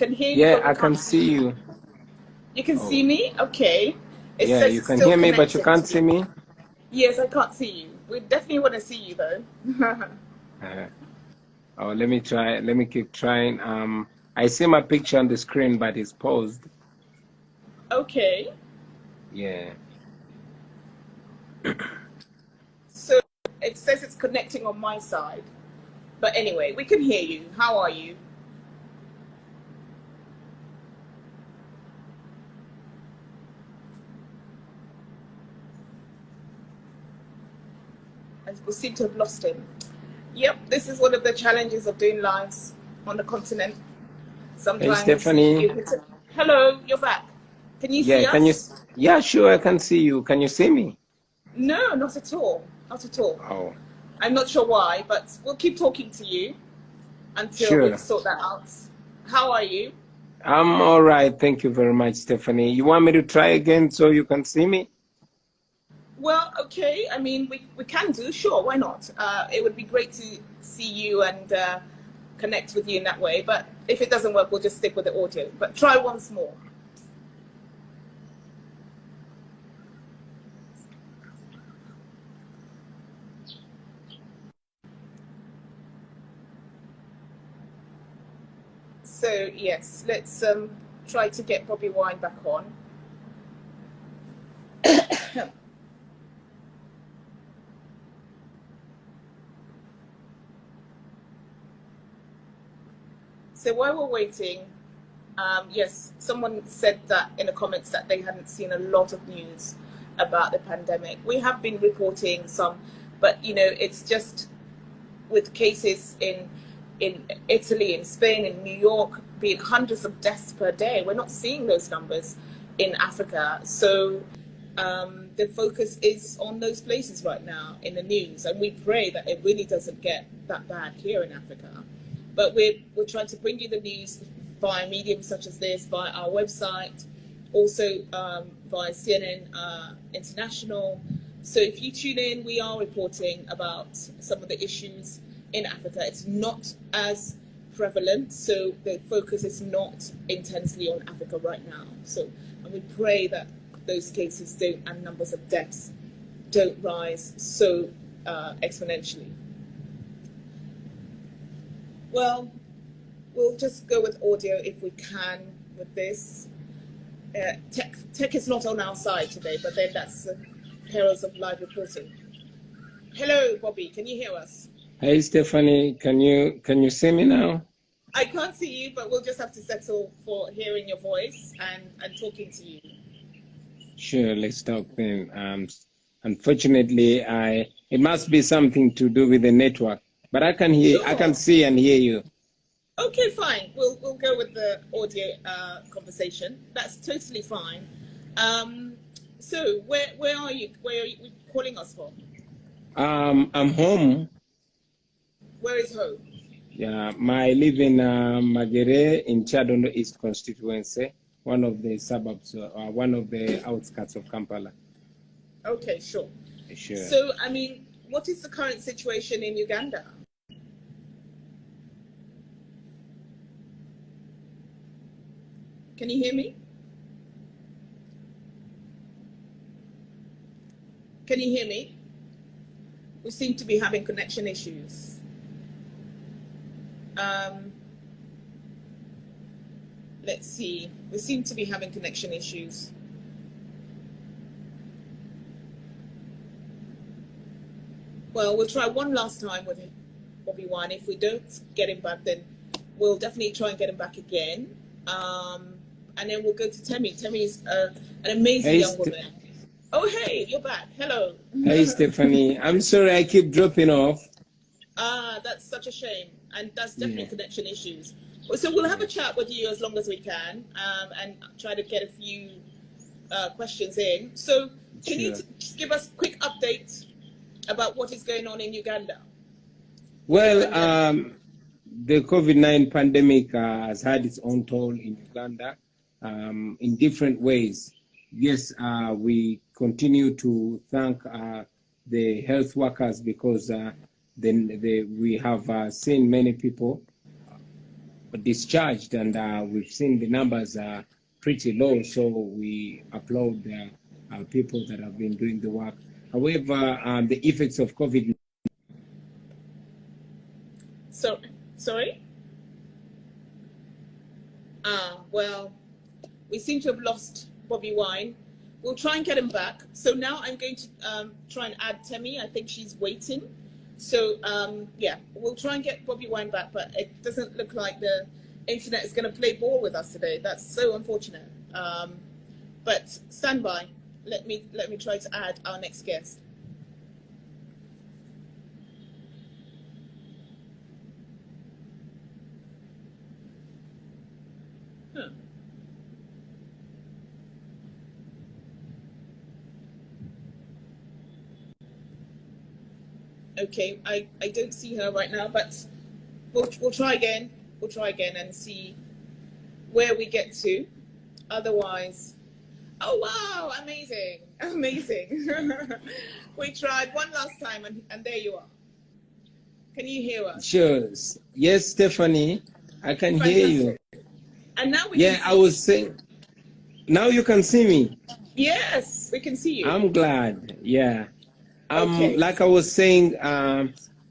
can hear you, Yeah, but we I can can't see see you. you. You can see Oh, me? Okay. It yeah, says you it's can still hear me, but you connecting can't to see you. me. Yes, I can't see you. We definitely want to see you, though. Uh, oh, let me try. Let me keep trying. I see my picture on the screen, but it's paused. Okay. Yeah. So it says it's connecting on my side. But anyway, we can hear you. How are you? We seem to have lost him. Yep, this is one of the challenges of doing lives on the continent. Hey, Sometimes Stephanie. you hit it. Hello, you're back. Can you see Yeah, can you? us? Yeah, sure, I can see you. Can you see me? No, not at all. Not at all. Oh, I'm not sure why, but we'll keep talking to you until we sure. sort that out. How are you? I'm all right. Thank you very much, Stephanie. You want me to try again so you can see me? Well, okay. I mean, we can do, sure, why not? It would be great to see you and connect with you in that way. But if it doesn't work, we'll just stick with the audio. But try once more. So, yes, let's try to get Bobby Wine back on. So while we're waiting, yes, someone said that in the comments that they hadn't seen a lot of news about the pandemic. We have been reporting some, but you know, it's just with cases in Italy, in Spain, in New York, being hundreds of deaths per day. We're not seeing those numbers in Africa. So the focus is on those places right now in the news, and we pray that it really doesn't get that bad here in Africa. But we're trying to bring you the news via mediums such as this, via our website, also via CNN International. So if you tune in, we are reporting about some of the issues in Africa. It's not as prevalent, so the focus is not intensely on Africa right now. So, and we pray that those cases don't, and numbers of deaths don't rise so exponentially. Well, we'll just go with audio if we can with this. Tech is not on our side today, but then that's the perils of live reporting. Hello, Bobby, can you hear us? Hey, Stephanie, can you see me now? I can't see you, but we'll just have to settle for hearing your voice and talking to you. Sure, let's talk then. Unfortunately, it must be something to do with the network, but I can Sure. see and hear you. Okay, fine. We'll go with the audio conversation. That's totally fine. So where are you? Where are you calling us from? I'm home. Where is home? Yeah, I live in Magere in Chadondo East constituency, one of the suburbs, one of the outskirts of Kampala. Okay, sure. Sure. So, I mean, what is the current situation in Uganda? Can you hear me? Can you hear me? We seem to be having connection issues. Let's see. We seem to be having connection issues. Well, we'll try one last time with Bobby Wine. If we don't get him back, then we'll definitely try and get him back again. And then we'll go to Temi. Temi is an amazing young woman. Oh, hey, you're back. Hello. Hey, Stephanie. I'm sorry I keep dropping off. That's such a shame. And that's definitely connection issues. So we'll have a chat with you as long as we can and try to get a few questions in. So can you just give us a quick update about what is going on in Uganda? Well, the COVID-19 pandemic has had its own toll in Uganda in different ways. Yes, we continue to thank the health workers because we have seen many people discharged, and we've seen the numbers are pretty low, so we applaud people that have been doing the work. However, the effects of COVID. Sorry? Well, we seem to have lost Bobi Wine. We'll try and get him back. So now I'm going to try and add Temi. I think she's waiting. So yeah, we'll try and get Bobi Wine back, but it doesn't look like the internet is going to play ball with us today. That's so unfortunate. But stand by. Let me try to add our next guest. Okay, I don't see her right now, but we'll try again. We'll try again and see where we get to. Otherwise, oh wow, amazing, amazing. We tried one last time and there you are. Can you hear us? Sure. Yes, Stephanie, I can hear you. And now we can see I was saying, now you can see me. Yes, we can see you. I'm glad. Yeah. Okay. Like I was saying,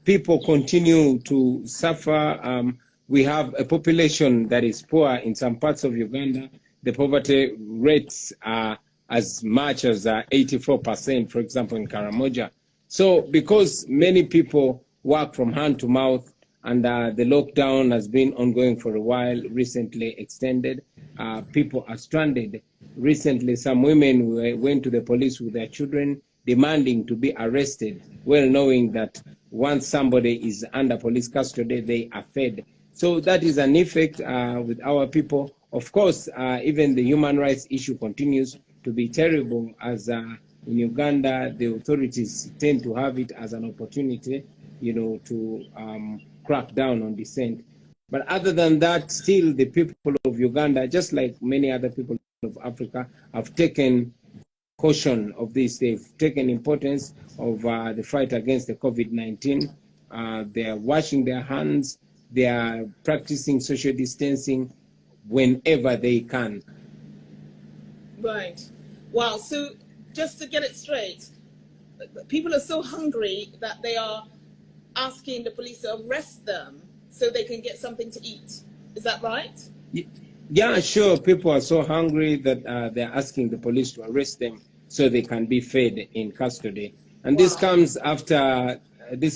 people continue to suffer. We have a population that is poor in some parts of Uganda. The poverty rates are as much as 84%, for example, in Karamoja. So because many people work from hand to mouth, and the lockdown has been ongoing for a while, recently extended, people are stranded. Recently, some women went to the police with their children, demanding to be arrested, well knowing that once somebody is under police custody, they are fed. So that is an effect with our people. Of course, even the human rights issue continues to be terrible, as in Uganda, the authorities tend to have it as an opportunity, you know, to crack down on dissent. But other than that, still the people of Uganda, just like many other people of Africa, have taken caution of this. They've taken importance of the fight against the COVID-19. They are washing their hands. They are practicing social distancing whenever they can. Right. Wow. So just to get it straight, people are so hungry that they are asking the police to arrest them so they can get something to eat. Is that right? Yeah, sure. People are so hungry that they're asking the police to arrest them so they can be fed in custody. And wow. This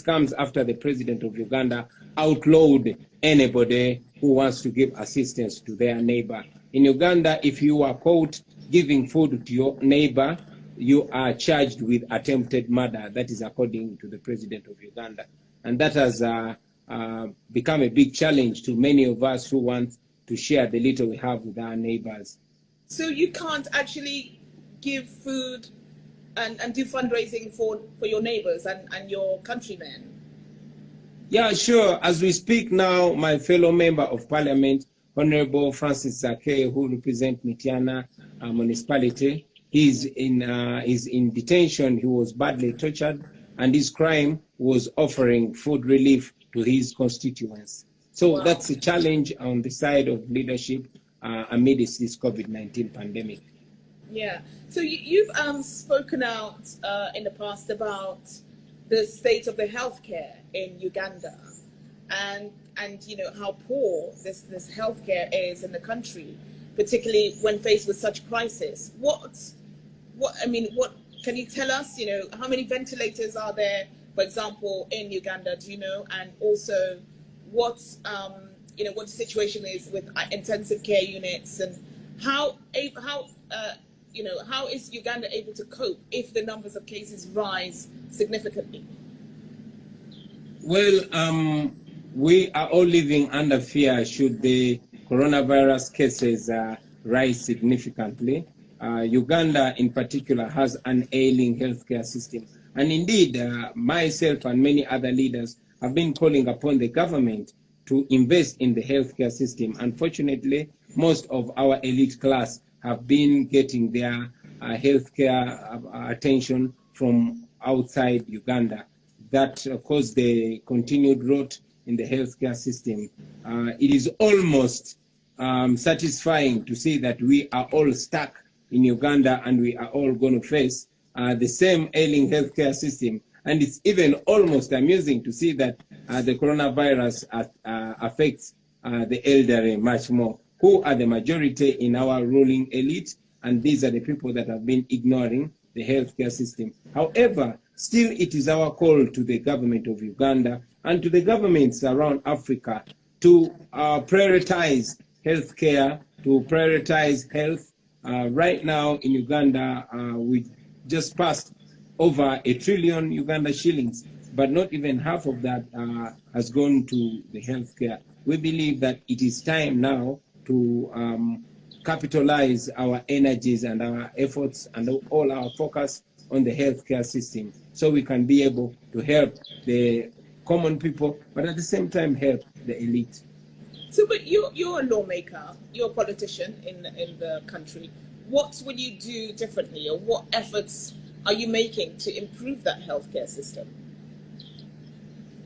comes after the president of Uganda outlawed anybody who wants to give assistance to their neighbor. In Uganda, if you are caught giving food to your neighbor, you are charged with attempted murder. That is according to the president of Uganda. And that has become a big challenge to many of us who want to share the little we have with our neighbors. So you can't actually give food and do fundraising for your neighbors and your countrymen? Yeah, sure. As we speak now, my fellow member of parliament, Honorable Francis Zake, who represents Mitiana municipality, he's in detention. He was badly tortured, and his crime was offering food relief to his constituents. So wow. That's a challenge on the side of leadership amidst this COVID-19 pandemic. Yeah. So you've spoken out in the past about the state of the healthcare in Uganda, and you know how poor this healthcare is in the country, particularly when faced with such crisis. What can you tell us? You know, how many ventilators are there, for example, in Uganda? Do you know? And also, what the situation is with intensive care units, and how is Uganda able to cope if the numbers of cases rise significantly? Well, we are all living under fear should the coronavirus cases rise significantly. Uganda in particular has an ailing healthcare system. And indeed, myself and many other leaders have been calling upon the government to invest in the healthcare system. Unfortunately, most of our elite class have been getting their healthcare attention from outside Uganda. That caused the continued rot in the healthcare system. It is almost satisfying to see that we are all stuck in Uganda and we are all going to face the same ailing healthcare system. And it's even almost amusing to see that the coronavirus affects the elderly much more, who are the majority in our ruling elite, and these are the people that have been ignoring the healthcare system. However, still it is our call to the government of Uganda and to the governments around Africa to prioritize healthcare, to prioritize health. Right now in Uganda, we just passed over 1 trillion Uganda shillings, but not even half of that has gone to the healthcare. We believe that it is time now to capitalize our energies and our efforts and all our focus on the healthcare system so we can be able to help the common people, but at the same time help the elite. So, but you're a lawmaker, you're a politician in the country. What will you do differently, or what efforts are you making to improve that healthcare system?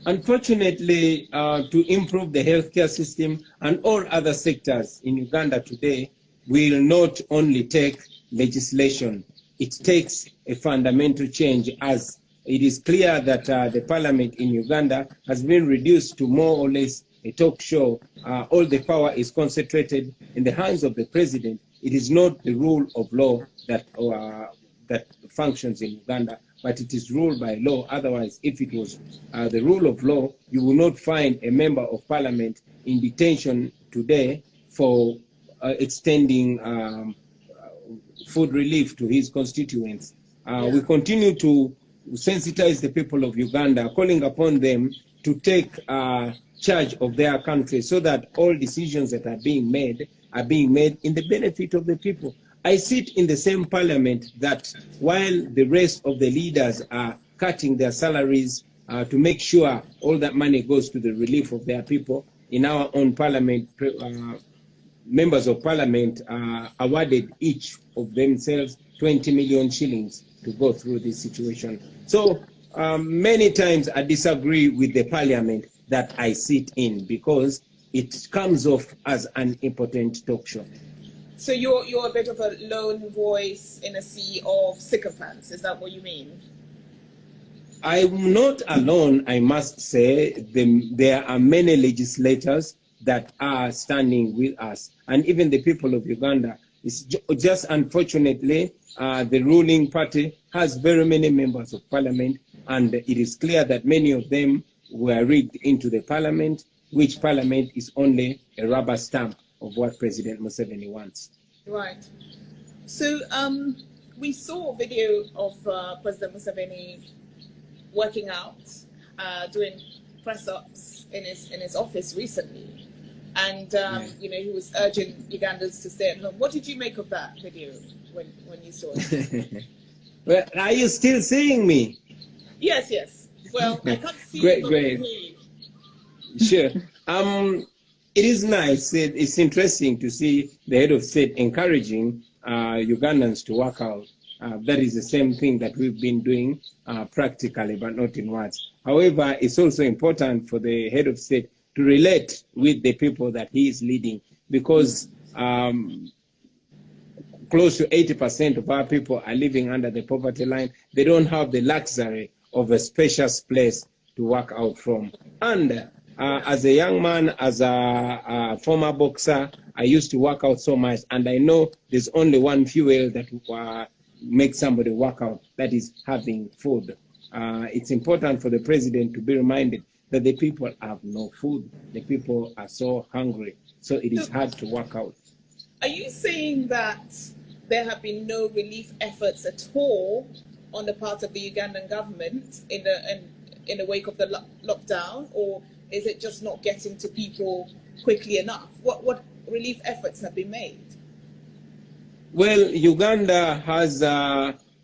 Unfortunately, to improve the healthcare system and all other sectors in Uganda today will not only take legislation. It takes a fundamental change, as it is clear that the parliament in Uganda has been reduced to more or less a talk show. All the power is concentrated in the hands of the president. It is not the rule of law that functions in Uganda, but it is ruled by law. Otherwise, if it was the rule of law, you will not find a member of parliament in detention today for extending food relief to his constituents. We continue to sensitize the people of Uganda, calling upon them to take charge of their country so that all decisions that are being made in the benefit of the people. I sit in the same parliament that while the rest of the leaders are cutting their salaries to make sure all that money goes to the relief of their people, in our own parliament, members of parliament awarded each of themselves 20 million shillings to go through this situation. So many times I disagree with the parliament that I sit in because it comes off as an impotent talk show. So you're a bit of a lone voice in a sea of sycophants, is that what you mean? I'm not alone, I must say. There are many legislators that are standing with us, and even the people of Uganda. It's just unfortunately, the ruling party has very many members of parliament, and it is clear that many of them were rigged into the parliament, which parliament is only a rubber stamp of what President Museveni wants. Right. So we saw a video of President Museveni working out, doing press-ups in his office recently. And, you know, he was urging Ugandans to stay at home. What did you make of that video when you saw it? Well, are you still seeing me? Yes, yes. Well, I can't see great, you, but great. I can hear Sure. you. It is nice. It's interesting to see the head of state encouraging Ugandans to work out. That is the same thing that we've been doing practically, but not in words. However, it's also important for the head of state to relate with the people that he is leading, because close to 80% of our people are living under the poverty line. They don't have the luxury of a spacious place to work out from. And as a young man, as a former boxer, I used to work out so much, and I know there's only one fuel that makes somebody work out, that is having food. It's important for the president to be reminded that the people have no food. The people are so hungry, so it is hard to work out. Are you saying that there have been no relief efforts at all on the part of the Ugandan government in the wake of the lockdown, or is it just not getting to people quickly enough? What relief efforts have been made? Well, Uganda has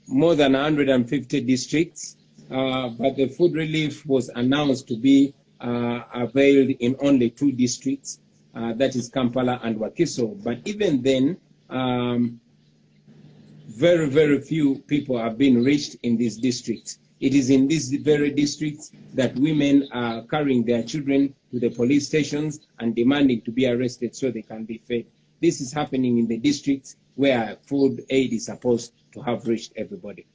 more than 150 districts, but the food relief was announced to be availed in only 2 districts, that is Kampala and Wakiso. But even then, very, very few people have been reached in these districts. It is in these very districts that women are carrying their children to the police stations and demanding to be arrested so they can be fed. This is happening in the districts where food aid is supposed to have reached everybody.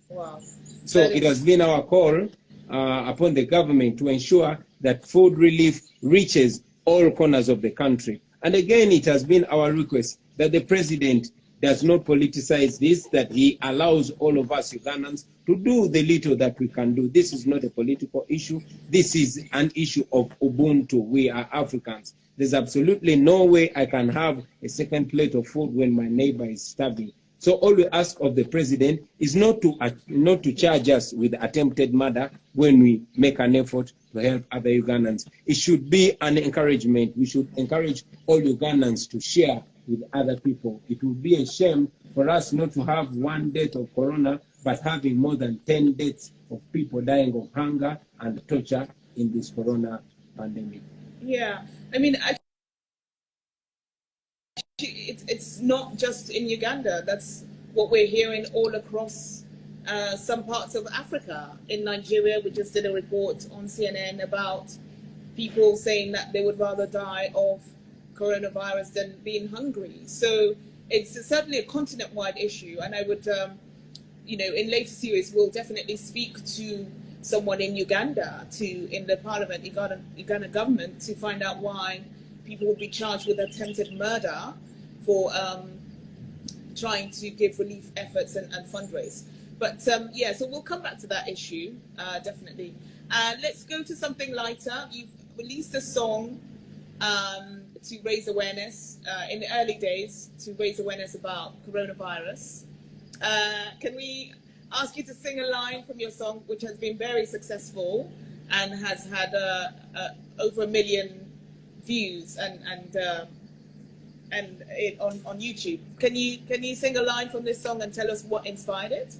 Wow. So it has been our call upon the government to ensure that food relief reaches all corners of the country. And again, it has been our request that the president does not politicize this, that he allows all of us Ugandans to do the little that we can do. This is not a political issue. This is an issue of Ubuntu. We are Africans. There's absolutely no way I can have a second plate of food when my neighbor is starving. So all we ask of the president is not to charge us with attempted murder when we make an effort to help other Ugandans. It should be an encouragement. We should encourage all Ugandans to share with other people. It would be a shame for us not to have one death of corona, but having more than 10 deaths of people dying of hunger and torture in this corona pandemic. Yeah, I mean, it's not just in Uganda. That's what we're hearing all across some parts of Africa. In Nigeria, we just did a report on CNN about people saying that they would rather die of coronavirus than being hungry. So it's certainly a continent-wide issue, and I would, you know, in later series, we'll definitely speak to someone in Uganda, in the Parliament, Uganda government, to find out why people would be charged with attempted murder for trying to give relief efforts and fundraise. But yeah, so we'll come back to that issue, definitely. Let's go to something lighter. You've released a song to raise awareness in the early days, to raise awareness about coronavirus. Can we ask you to sing a line from your song, which has been very successful and has had over 1 million views and on YouTube? Can you sing a line from this song and tell us what inspired it?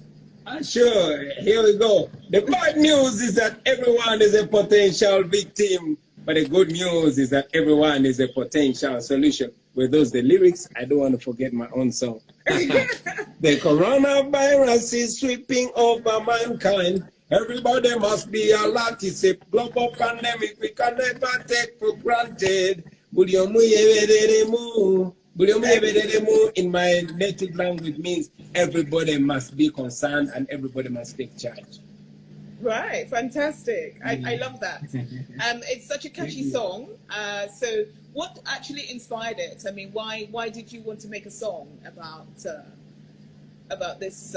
Sure. Here we go. The bad news is that everyone is a potential victim, but the good news is that everyone is a potential solution. Were those the lyrics? I don't want to forget my own song. The coronavirus is sweeping over mankind. Everybody must be alert. It's a global pandemic we can never take for granted. In my native language means everybody must be concerned and everybody must take charge. Right, fantastic. I love that. It's such a catchy song. So what actually inspired it? I mean, why did you want to make a song about this,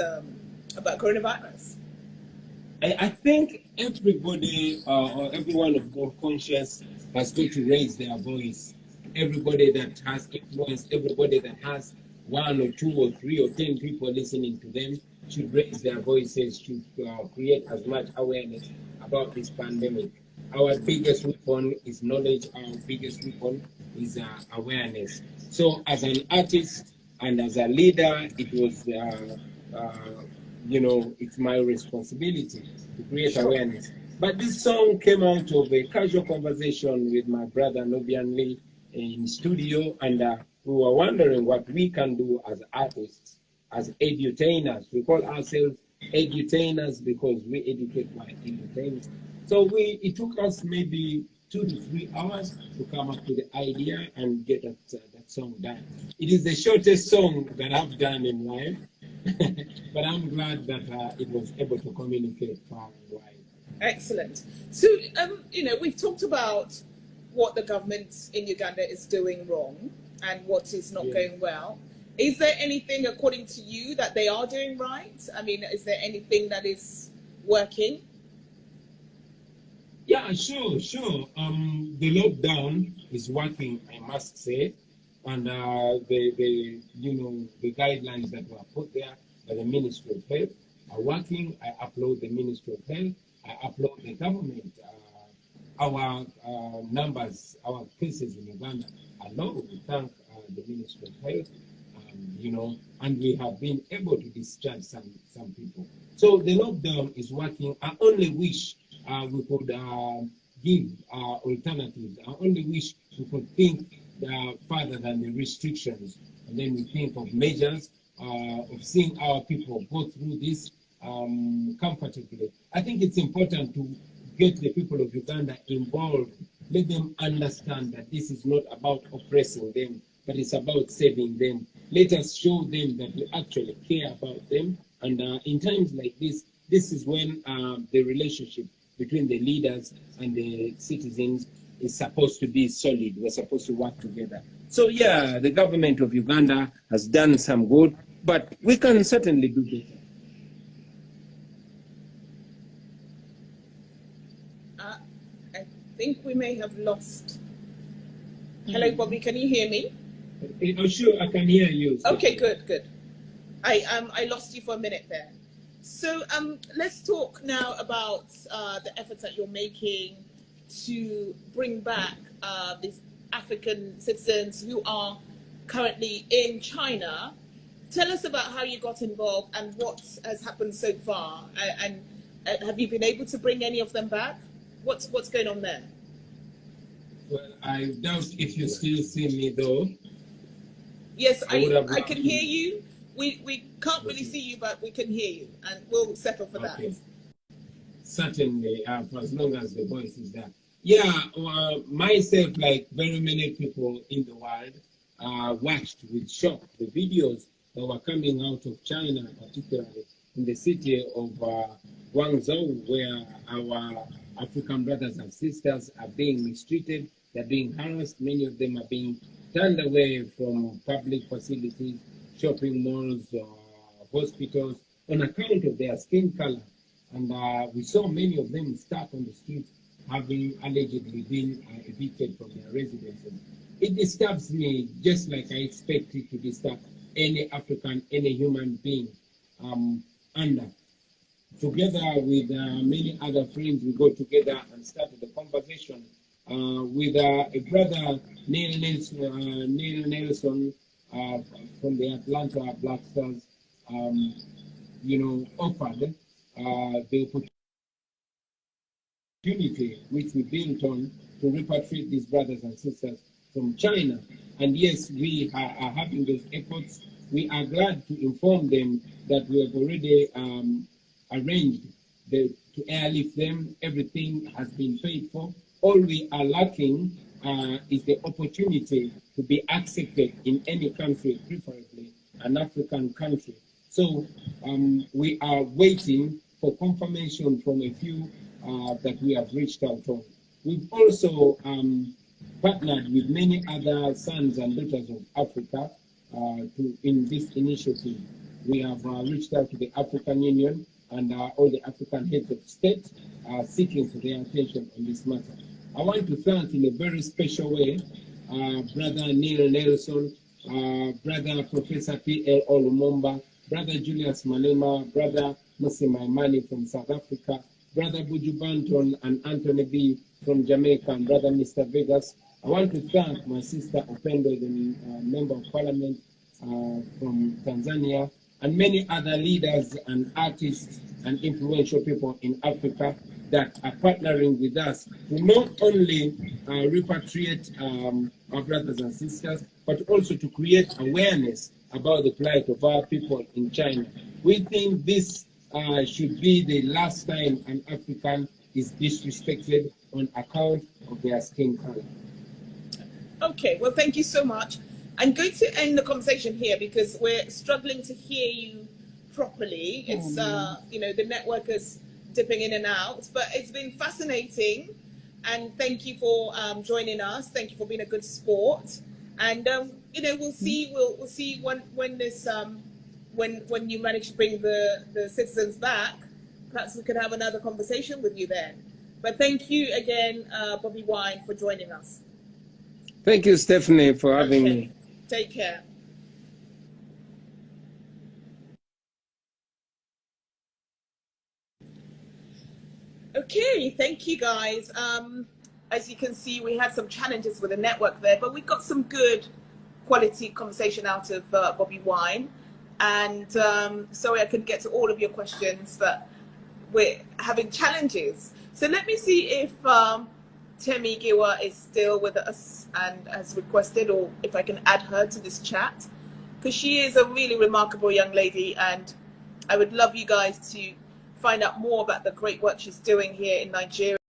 about coronavirus? I think everybody or everyone of God conscious has got to raise their voice. Everybody that has influence, everybody that has 1 or 2 or 3 or 10 people listening to them should raise their voices, should create as much awareness about this pandemic. Our biggest weapon is knowledge. Our biggest weapon is awareness. So as an artist and as a leader, it was, you know, it's my responsibility to create awareness. But this song came out of a casual conversation with my brother Nobian Lee in studio, and we were wondering what we can do as artists, as edutainers. We call ourselves edutainers because we educate while entertaining. So it took us maybe 2 to 3 hours to come up with the idea and get that song done. It is the shortest song that I've done in life, but I'm glad that it was able to communicate far and wide. Excellent. So, you know, we've talked about what the government in Uganda is doing wrong and what is not going well. Is there anything, according to you, that they are doing right? I mean, is there anything that is working? Yeah, sure. The lockdown is working, I must say, and the guidelines that were put there by the Ministry of Health are working. I applaud the Ministry of Health. I applaud the government. Our numbers, our cases in Uganda are low. We thank the Ministry of Health, you know, and we have been able to discharge some people. So the lockdown is working. I only wish we could give alternatives. I only wish we could think further than the restrictions, and then we think of measures of seeing our people go through this comfortably. I think it's important to get the people of Uganda involved. Let them understand that this is not about oppressing them, but it's about saving them. Let us show them that we actually care about them. And in times like this is when the relationship between the leaders and the citizens is supposed to be solid. We're supposed to work together. So yeah, the government of Uganda has done some good, but we can certainly do better. I think we may have lost. Hello, Bobby, can you hear me? Oh, sure, I can hear you. Okay, good. I lost you for a minute there. So let's talk now about the efforts that you're making to bring back these African citizens who are currently in China. Tell us about how you got involved and what has happened so far. And have you been able to bring any of them back? What's going on there? Well, I doubt if you still see me though. Yes, I can hear you. We can't really see you, but we can hear you, and we'll settle for that. Certainly, for as long as the voice is there. Yeah, myself, like very many people in the world, watched with shock the videos that were coming out of China, particularly in the city of Guangzhou, where our African brothers and sisters are being mistreated, they're being harassed, many of them are being turned away from public facilities, shopping malls, hospitals, on account of their skin color. And we saw many of them stuck on the streets, having allegedly been evicted from their residences. It disturbs me just like I expect it to disturb any African, any human being under. Together with many other friends, we go together and started the conversation with a brother, Neil Nelson from the Atlanta Black Stars, offered the opportunity which we built on to repatriate these brothers and sisters from China. And yes, we are having those efforts. We are glad to inform them that we have already arranged to airlift them. Everything has been paid for. All we are lacking is the opportunity to be accepted in any country, preferably an African country. So we are waiting for confirmation from a few that we have reached out on. We've also partnered with many other sons and daughters of Africa in this initiative. We have reached out to the African Union and all the African heads of state seeking for their attention on this matter. I want to thank in a very special way Brother Neil Nelson, Brother Professor P.L. Olumomba, Brother Julius Malema, Brother Musi Maimani from South Africa, Brother Buju Banton and Anthony B. from Jamaica, and Brother Mr. Vegas. I want to thank my sister Opendo, the Member of Parliament from Tanzania, and many other leaders and artists and influential people in Africa that are partnering with us to not only repatriate our brothers and sisters, but also to create awareness about the plight of our people in China. We think this should be the last time an African is disrespected on account of their skin color. Okay, well, thank you so much. I'm going to end the conversation here because we're struggling to hear you properly. It's, the network is dipping in and out, but it's been fascinating. And thank you for joining us. Thank you for being a good sport. And, we'll see when this, when you manage to bring the citizens back, perhaps we could have another conversation with you then. But thank you again, Bobi Wine, for joining us. Thank you, Stephanie, for having me. Take care. Okay, thank you guys. As you can see, we had some challenges with the network there, but we got some good quality conversation out of Bobi Wine. And sorry I couldn't get to all of your questions, but we're having challenges. So let me see if Temi Giwa is still with us and has requested, or if I can add her to this chat, because she is a really remarkable young lady, and I would love you guys to find out more about the great work she's doing here in Nigeria.